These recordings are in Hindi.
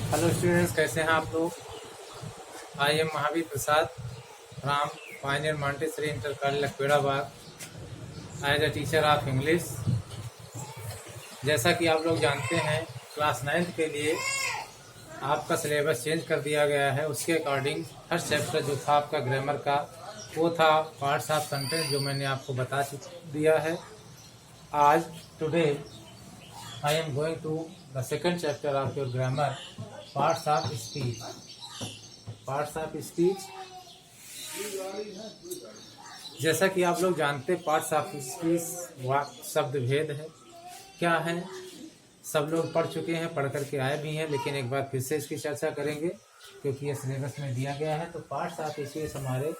हेलो स्टूडेंट्स, कैसे हैं आप लोग। I am Mahavir Prasad from Pioneer Montessori Inter College Lakhpedabad as a teacher of English. जैसा कि आप लोग जानते हैं, क्लास 9th के लिए आपका सिलेबस चेंज कर दिया गया है। उसके अकॉर्डिंग हर चैप्टर जो था आपका ग्रामर का, वो था पार्ट्स ऑफ सेंटेंस, जो मैंने आपको बता दिया है। आज today I am going to the second chapter of your grammar, parts of speech. Parts of speech, जैसा कि आप लोग जानते हैं, पार्ट्स ऑफ स्पीच वाक्य शब्द भेद है। क्या है, सब लोग पढ़ चुके हैं, पढ़ करके आए भी हैं, लेकिन एक बार फिर से इसकी चर्चा करेंगे क्योंकि ये सिलेबस में दिया गया है। तो पार्ट्स ऑफ स्पीच हमारे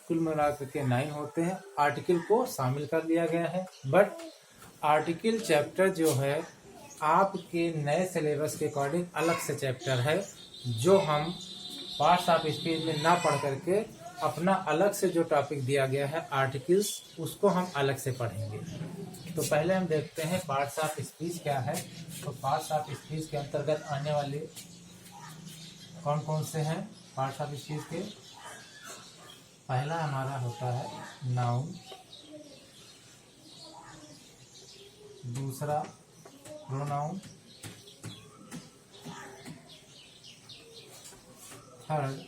कुल मिलाकर के 9 होते हैं। आर्टिकल को शामिल कर लिया गया है, बट आर्टिकल चैप्टर जो है आपके नए सिलेबस के अकॉर्डिंग अलग से चैप्टर है, जो हम पार्ट्स ऑफ स्पीच में ना पढ़ करके अपना अलग से जो टॉपिक दिया गया है आर्टिकल्स, उसको हम अलग से पढ़ेंगे। तो पहले हम देखते हैं पार्ट्स ऑफ स्पीच क्या है। तो पार्ट्स ऑफ स्पीच के अंतर्गत आने वाले कौन कौन से हैं पार्ट्स ऑफ स्पीच के। पहला हमारा होता है नाउन, दूसरा pronoun, third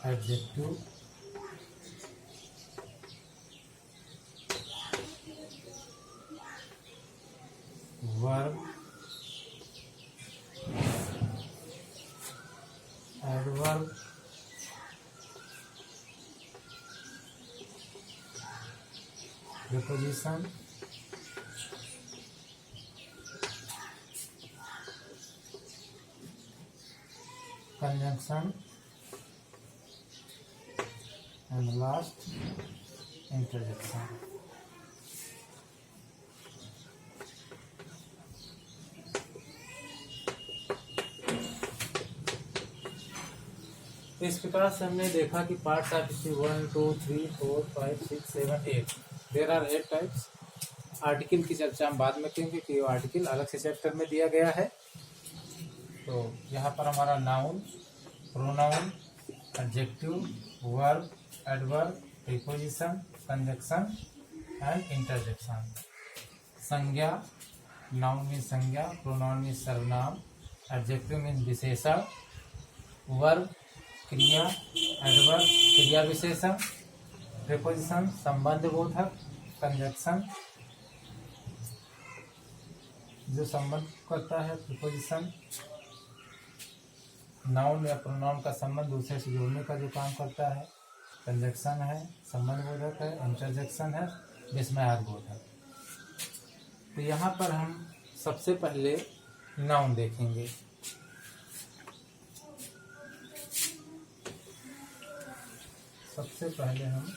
adjective, verb, adverb, preposition, conjunction and last interjection। इस प्रकार से हमने देखा कि parts of speech 1 2 3 4 5 6 7 8 there are 8 types. Article की चर्चा हम बाद में करेंगे कि वो आर्टिकल अलग से चैप्टर में दिया गया है। तो यहाँ पर हमारा noun, pronoun, adjective, verb, adverb, preposition, conjunction and interjection. संज्ञा, नाउन मीन्स संज्ञा, प्रोनाउन मीन्स सर्वनाम, एडजेक्टिव मीन्स विशेषण, वर्ब क्रिया, एडवर्ब क्रिया विशेषण, प्रीपोजिशन संबंध बोधक, कंजंक्शन जो संबंध करता है, प्रीपोजिशन नाउन या प्रोनाउन का संबंध दूसरे से जोड़ने का जो काम करता है, कंजंक्शन है संबंध बोधक है, इंटरजेक्शन है विस्मयार्थ बोधक। तो यहाँ पर हम सबसे पहले नाउन देखेंगे। सबसे पहले हम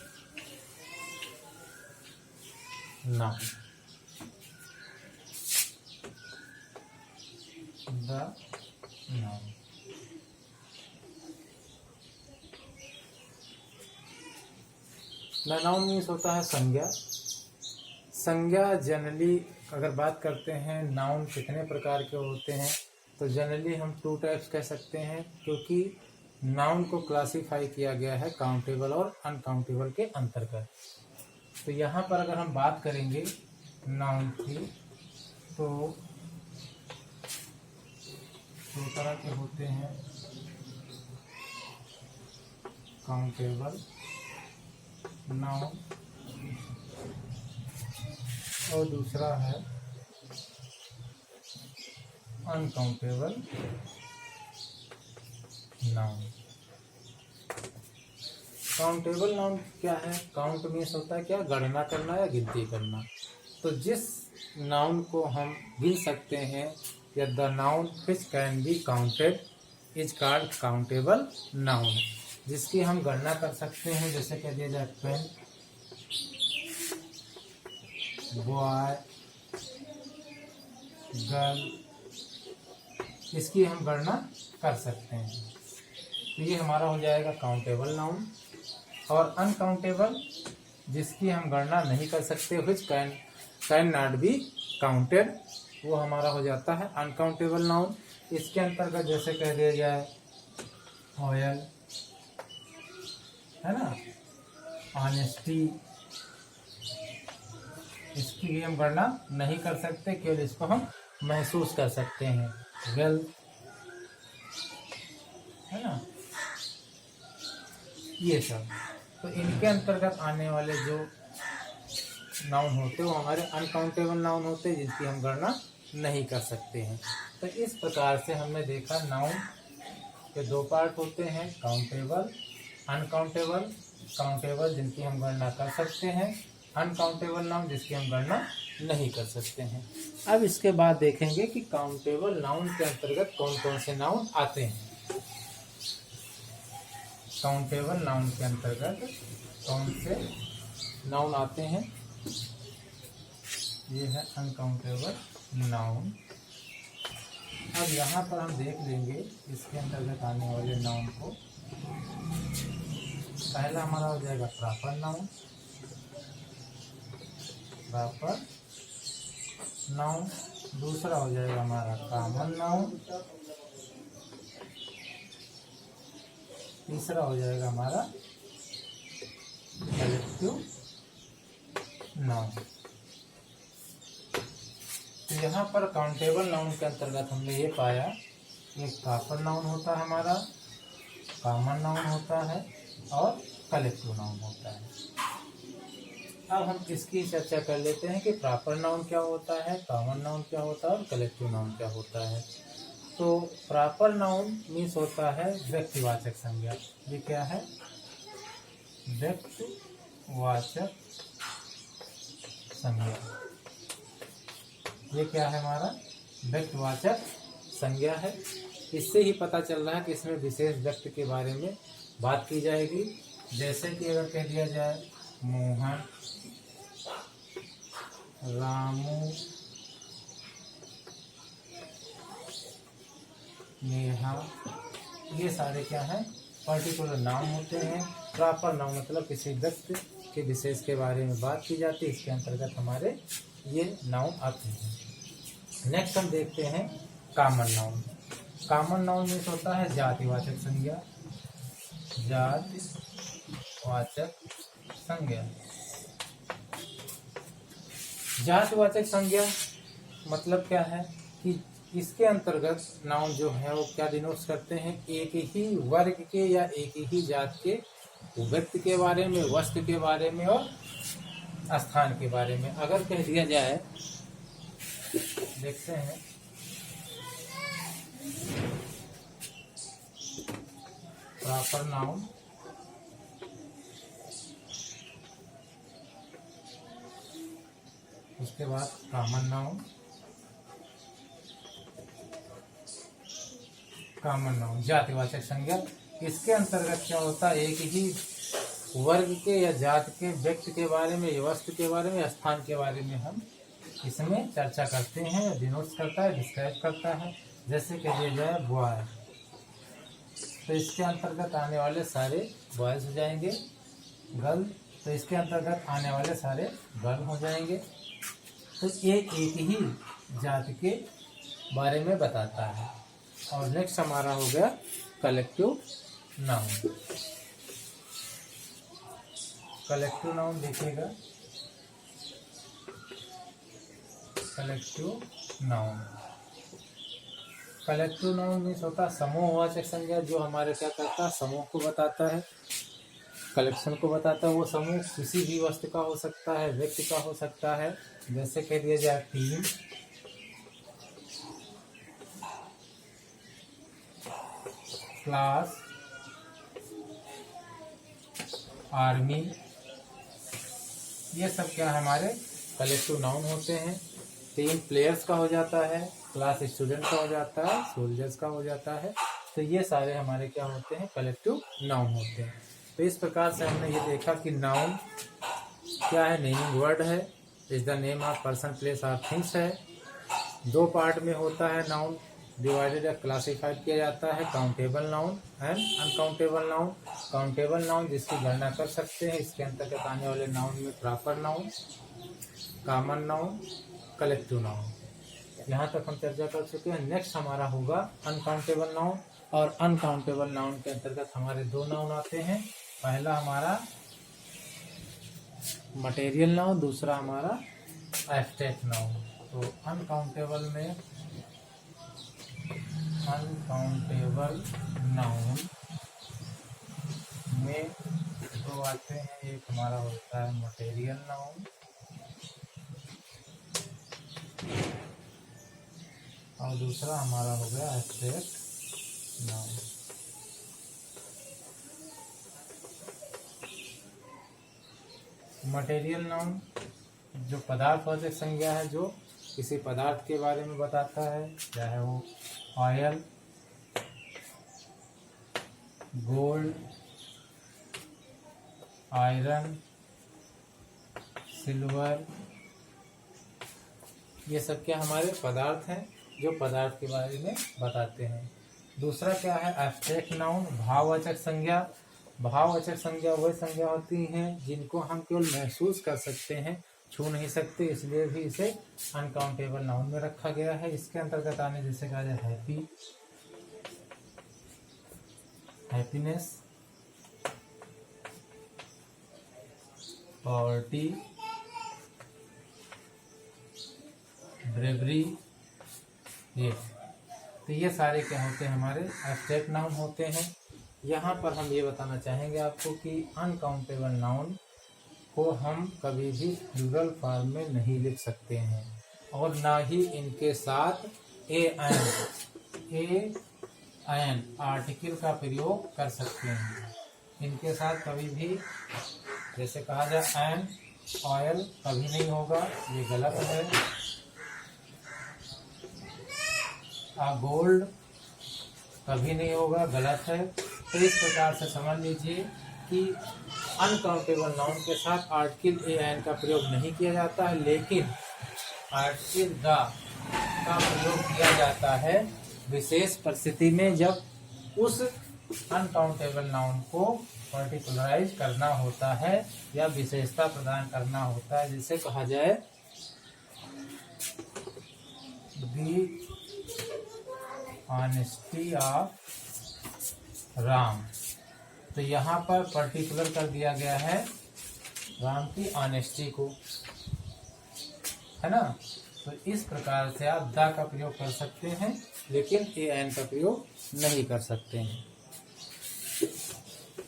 noun, the noun. Noun means होता है संज्ञा। संज्ञा जनरली अगर बात करते हैं नाउन कितने प्रकार के होते हैं, तो जनरली हम 2 टाइप्स कह सकते हैं, क्योंकि नाउन को क्लासिफाई किया गया है काउंटेबल और अनकाउंटेबल के अंतर्गत। तो यहाँ पर अगर हम बात करेंगे नाउन की, तो 2 तरह के होते हैं, काउंटेबल नाउन और दूसरा है अनकाउंटेबल नाउन। काउंटेबल नाउन क्या है? काउंट मीन्स होता है क्या, गणना करना या गिनती करना। तो जिस नाउन को हम गिन सकते हैं, या the noun which can be counted is called countable noun, जिसकी हम गणना कर सकते हैं। जैसे कह दिया जाए पेन, बॉय, गर्ल, इसकी हम गणना कर सकते हैं। तो ये हमारा हो जाएगा काउंटेबल नाउन। और अनकाउंटेबल, जिसकी हम गणना नहीं कर सकते, which can not be counted, वो हमारा हो जाता है अनकाउंटेबल नाउन। इसके अंतर्गत जैसे कह दिया जाए ऑयल, है ना, ऑनेस्टी, इसकी भी हम गणना नहीं कर सकते, केवल इसको हम महसूस कर सकते हैं। वेल्थ, है ना, ये सब। तो इनके अंतर्गत आने वाले जो नाउन होते हैं वो हमारे अनकाउंटेबल नाउन होते हैं, जिनकी हम गणना नहीं कर सकते हैं। तो इस प्रकार से हमने देखा नाउन के दो पार्ट होते हैं, काउंटेबल, अनकाउंटेबल। काउंटेबल जिनकी हम गणना कर सकते हैं, अनकाउंटेबल नाउन जिसकी हम गणना नहीं कर सकते हैं। अब इसके बाद देखेंगे कि काउंटेबल नाउन के अंतर्गत कौन कौन से नाउन आते हैं। काउंटेबल नाउन के अंतर्गत कौन से नाउन आते हैं, ये है अनकाउंटेबल नाउन। अब यहाँ पर हम देख लेंगे इसके अंतर्गत आने वाले नाउन को। पहला हमारा हो जाएगा प्रॉपर नाउन, प्रॉपर नाउन। दूसरा हो जाएगा हमारा कॉमन नाउन। तीसरा हो जाएगा हमारा कलेक्टिव नाउन। तो यहाँ पर काउंटेबल नाउन के अंतर्गत हमने ये पाया, एक प्रॉपर नाउन होता है हमारा, कॉमन नाउन होता है और कलेक्टिव नाउन होता है। अब हम इसकी चर्चा कर लेते हैं कि प्रॉपर नाउन क्या होता है, कॉमन नाउन क्या होता है और कलेक्टिव नाउन क्या होता है। तो प्रॉपर नाउन मीन्स होता है व्यक्तिवाचक संज्ञा। ये क्या है, व्यक्तिवाचक संज्ञा। ये क्या है हमारा, व्यक्तिवाचक संज्ञा है। इससे ही पता चल रहा है कि इसमें विशेष व्यक्ति के बारे में बात की जाएगी। जैसे कि अगर कह दिया जाए मोहन, रामू, नेहा, ये सारे क्या हैं, पर्टिकुलर नाम होते हैं। प्रॉपर नाउन मतलब किसी व्यक्ति के विशेष के बारे में बात की जाती है, इसके अंतर्गत हमारे ये नाउन आते हैं। नेक्स्ट हम देखते हैं common noun. Common noun means होता है जातिवाचक संज्ञा, जातिवाचक संज्ञा। जातिवाचक संज्ञा मतलब क्या है कि इसके अंतर्गत नाउन जो है वो क्या डिनोट करते हैं, एक ही वर्ग के या एक ही जात के व्यक्ति के बारे में, वस्तु के बारे में और स्थान के बारे में। अगर कह दिया जाए, देखते हैं प्रॉपर नाउन, उसके बाद कॉमन नाउन, कॉमन नाउन जातिवाचक संज्ञा। इसके अंतर्गत क्या होता है, एक ही वर्ग के या जात के व्यक्ति के बारे में, वस्तु के बारे में, स्थान के बारे में हम इसमें चर्चा करते हैं, डिनोट करता है, डिस्क्राइब करता है। जैसे कह दिया जाए बॉय, तो इसके अंतर्गत आने वाले सारे बॉयज हो जाएंगे। गर्ल, तो इसके अंतर्गत आने वाले सारे गर्ल हो जाएंगे। तो ये एक ही जात के बारे में बताता है। और नेक्स्ट हमारा हो गया कलेक्टिव नाउन। कलेक्टिव नाउन देखिएगा, collective noun, collective noun means होता है समूहवाचक संज्ञा, जो हमारे क्या करता है, समूह को बताता है, कलेक्शन को बताता है। वो समूह किसी भी वस्तु का हो सकता है, व्यक्ति का हो सकता है। जैसे कह दिया जाए टीम, क्लास, आर्मी, ये सब क्या हमारे कलेक्टिव नाउन होते हैं। टीम प्लेयर्स का हो जाता है, क्लास स्टूडेंट का हो जाता है, सोल्जर्स का हो जाता है। तो ये सारे हमारे क्या होते हैं, कलेक्टिव नाउन होते हैं। तो इस प्रकार से हमने ये देखा कि नाउन क्या है, नेमिंग वर्ड है, is the name of person, place और थिंग्स है। दो पार्ट में होता है नाउन, डिवाइडेड या क्लासिफाइड किया जाता है, countable noun and uncountable noun. Countable noun जिसकी गणना कर सकते हैं, इसके अंतर्गत आने वाले नाउन में proper noun, common noun, collective noun. यहाँ तक हम चर्चा कर चुके हैं। नेक्स्ट हमारा होगा अनकाउंटेबल नाउन, और अनकाउंटेबल नाउन के अंतर्गत हमारे दो नाउन आते हैं। पहला हमारा मटेरियल नाउन, दूसरा हमारा एब्स्ट्रैक्ट नाउन। तो अनकाउंटेबल नाउन में दो आते हैं। एक हमारा होता है मटेरियल नाउन और दूसरा हमारा हो गया एब्स्ट्रैक्ट नाउन। मटेरियल नाउन जो पदार्थवाचक संज्ञा है, जो किसी पदार्थ के बारे में बताता है, चाहे वो ऑयल, गोल्ड, आयरन, सिल्वर, ये सब क्या हमारे पदार्थ हैं जो पदार्थ के बारे में बताते हैं। दूसरा क्या है एब्स्ट्रैक्ट नाउन, भाववाचक संज्ञा। भाववाचक संज्ञा वह संज्ञा होती हैं जिनको हम केवल महसूस कर सकते हैं, छू नहीं सकते, इसलिए भी इसे अनकाउंटेबल नाउन में रखा गया है। इसके अंतर्गत आने जैसे कहा जाए हैप्पी, हैप्पीनेस, पॉवर्टी, ब्रेवरी, ये तो ये सारे क्या होते हैं हमारे एब्स्ट्रैक्ट नाउन होते हैं। यहाँ पर हम ये बताना चाहेंगे आपको कि अनकाउंटेबल नाउन को हम कभी भी प्लूरल फॉर्म में नहीं लिख सकते हैं और ना ही इनके साथ एन आर्टिकल का प्रयोग कर सकते हैं। इनके साथ कभी भी जैसे कहा जाए एन ऑयल कभी नहीं होगा, ये गलत है। गोल्ड कभी नहीं होगा, गलत है। तो इस प्रकार से समझ लीजिए कि अनकाउंटेबल नाउन के साथ आर्टिकल एन का प्रयोग नहीं किया जाता है, लेकिन आर्टिकल द का प्रयोग किया जाता है विशेष परिस्थिति में, जब उस अनकाउंटेबल नाउन को पर्टिकुलराइज करना होता है या विशेषता प्रदान करना होता है। जिसे कहा जाए द ऑनेस्टी ऑफ राम। तो यहाँ पर पर्टिकुलर कर दिया गया है राम की ऑनेस्टी को, है ना। तो इस प्रकार से आप द का प्रयोग कर सकते हैं, लेकिन एन का प्रयोग नहीं कर सकते हैं।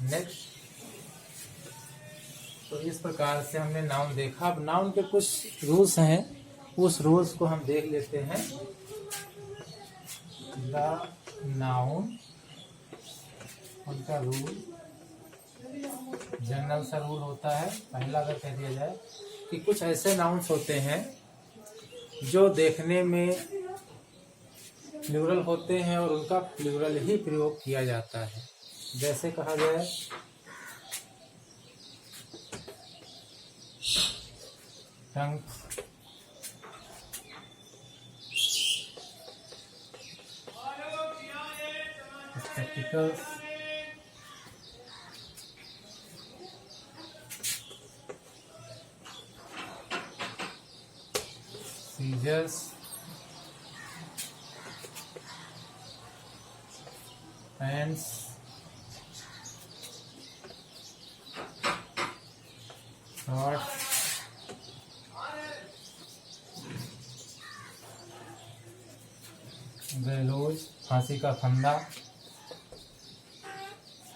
नेक्स्ट, तो इस प्रकार से हमने नाउन देखा। अब नाउन के कुछ रूल्स हैं, उस रूल्स को हम देख लेते हैं। द नाउन, उनका रूल जनरल सा रूल होता है। पहला अगर कह दिया जाए कि कुछ ऐसे नाउन्स होते हैं जो देखने में प्लूरल होते हैं और उनका प्लूरल ही प्रयोग किया जाता है। जैसे कहा जाए tongue, spectacles, scissors, pens, shorts, gallows फांसी का फंदा,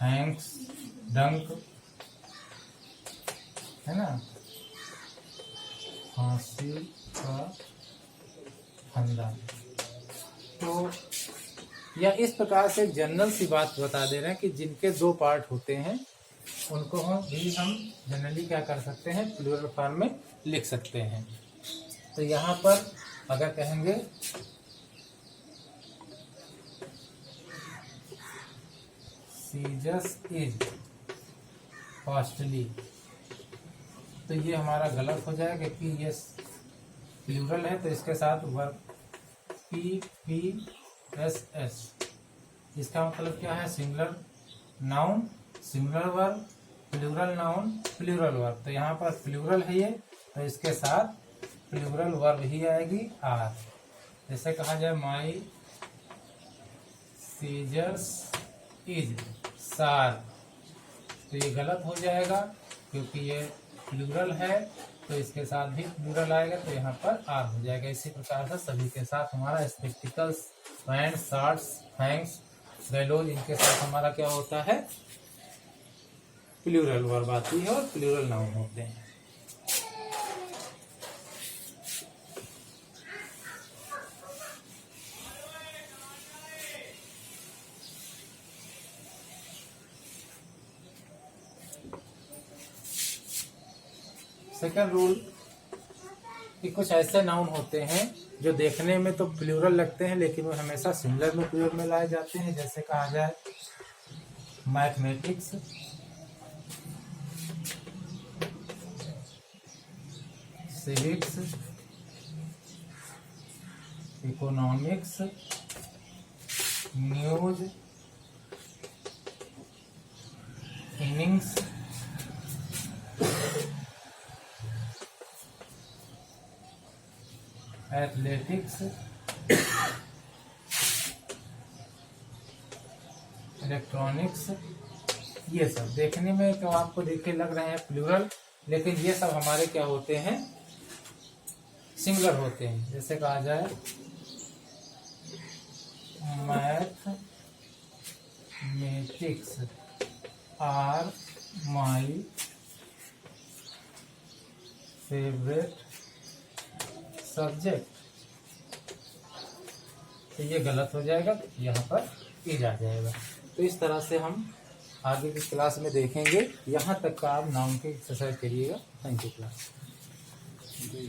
हैंक्स डंक, है ना, फांसी का फंदा। तो या इस प्रकार से जनरल सी बात बता दे रहे हैं कि जिनके दो पार्ट होते हैं उनको हम जनरली क्या कर सकते हैं, प्लूरल फॉर्म में लिख सकते हैं। तो यहाँ पर अगर कहेंगे सीजस इज कॉस्टली, तो ये हमारा गलत हो जाएगा कि ये प्लूरल है, तो इसके साथ वर्ब PPSS, इसका मतलब क्या है, singular noun singular verb, plural noun plural verb. तो यहाँ पर प्लूरल है ये, तो इसके साथ प्लूरल वर्ब ही आएगी आर। जैसे कहा जाए माई सीजर्स इज शार्प, तो ये गलत हो जाएगा क्योंकि ये प्लूरल है, तो इसके साथ भी प्लूरल आएगा तो यहाँ पर आर हो जाएगा। इसी प्रकार से सभी के साथ हमारा स्पेक्टिकल्स, पैंट, शॉर्ट्स, फैंक्स, गैलोज, इनके साथ हमारा क्या होता है, प्लूरल वर्ब आती है और प्लूरल नाउन होते हैं। सेकंड रूल कि कुछ ऐसे नाउन होते हैं जो देखने में तो प्लूरल लगते हैं लेकिन वो हमेशा सिंगुलर में प्रयोग में लाए जाते हैं। जैसे कहा जाए mathematics, civics, economics, news, innings, athletics, electronics, ये सब देखने में तो आपको देखे लग रहे हैं प्लूरल, लेकिन ये सब हमारे क्या होते हैं, सिंगुलर होते हैं। जैसे कहा जाए mathematics are my favourite subject, तो ये गलत हो जाएगा, यहाँ पर ई आ जाएगा। तो इस तरह से हम आगे की क्लास में देखेंगे। यहाँ तक का आप नाउन की एक्सरसाइज करिएगा। Thank you class.